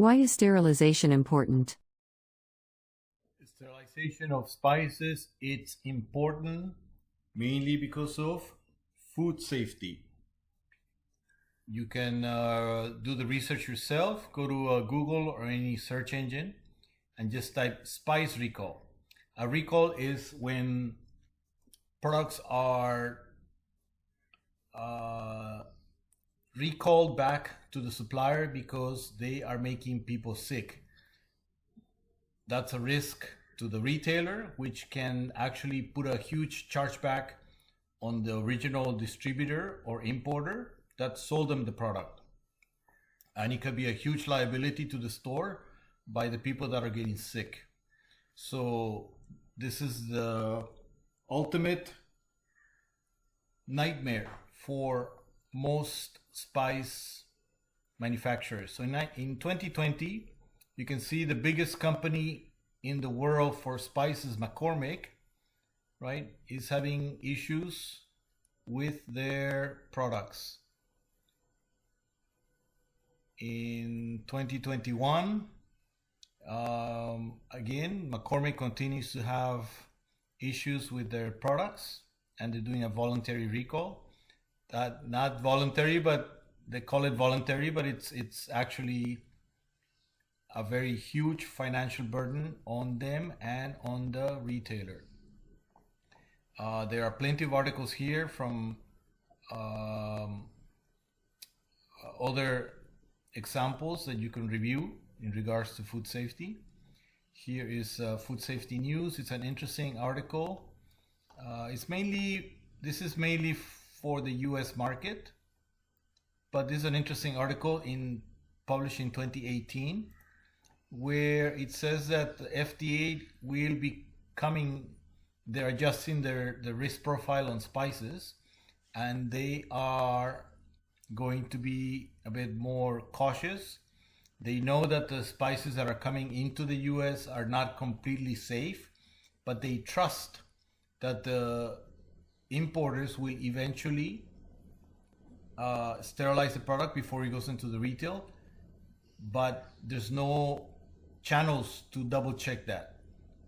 Why is sterilization important? Sterilization of spices, it's important mainly because of food safety. You can do the research yourself, go to Google or any search engine and just type spice recall. A recall is when products are recalled back to the supplier because they are making people sick. That's a risk to the retailer, which can actually put a huge chargeback on the original distributor or importer that sold them the product. And it could be a huge liability to the store by the people that are getting sick. So this is the ultimate nightmare for most spice manufacturers. So in 2020, you can see the biggest company in the world for spices, McCormick, right, is having issues with their products. In 2021, again, McCormick continues to have issues with their products, and they're doing a voluntary recall. Not voluntary, but they call it voluntary, but it's actually a very huge financial burden on them and on the retailer. There are plenty of articles here from other examples that you can review in regards to food safety. Here is Food Safety News. It's an interesting article. This is mainly for the US market, but this is an interesting article published in 2018, where it says that the FDA will be they're adjusting the risk profile on spices, and they are going to be a bit more cautious. They know that the spices that are coming into the US are not completely safe, but they trust that the importers will eventually sterilize the product before it goes into the retail, but there's no channels to double check that.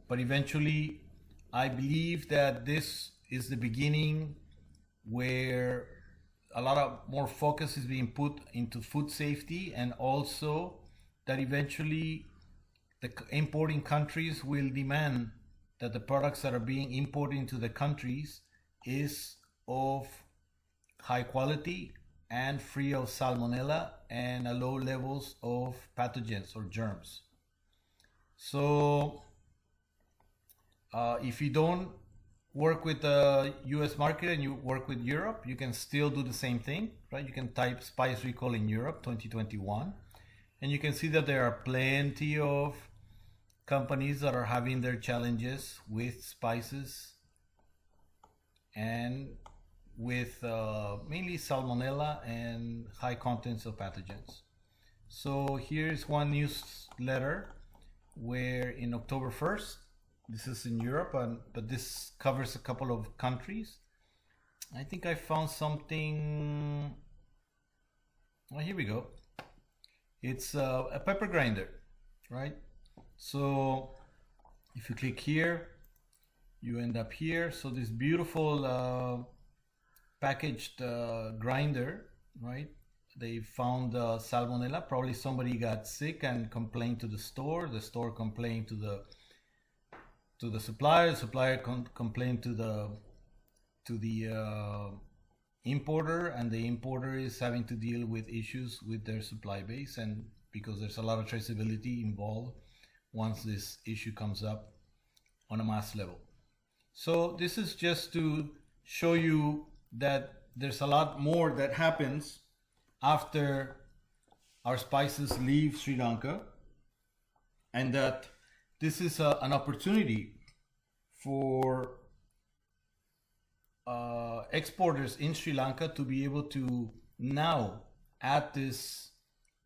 But eventually, I believe that this is the beginning where a lot of more focus is being put into food safety, and also that eventually the importing countries will demand that the products that are being imported into the countries is of high quality and free of salmonella and low levels of pathogens or germs. So if you don't work with the US market and you work with Europe, you can still do the same thing, right? You can type spice recall in Europe 2021, and you can see that there are plenty of companies that are having their challenges with spices and with mainly salmonella and high contents of pathogens. So here's one newsletter where in October 1st, this is in Europe, but this covers a couple of countries. I think I found something. Oh, here we go. It's a pepper grinder, right? So if you click here, you end up here. So this beautiful packaged grinder, right? They found salmonella. Probably somebody got sick and complained to the store. The store complained to the supplier. The supplier complained to the importer, and the importer is having to deal with issues with their supply base, and because there's a lot of traceability involved once this issue comes up on a mass level. So this is just to show you that there's a lot more that happens after our spices leave Sri Lanka, and that this is an opportunity for exporters in Sri Lanka to be able to now add this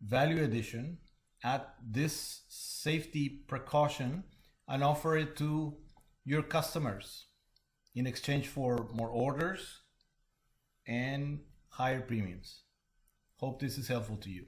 value addition, add this safety precaution, and offer it to your customers in exchange for more orders and higher premiums. Hope this is helpful to you.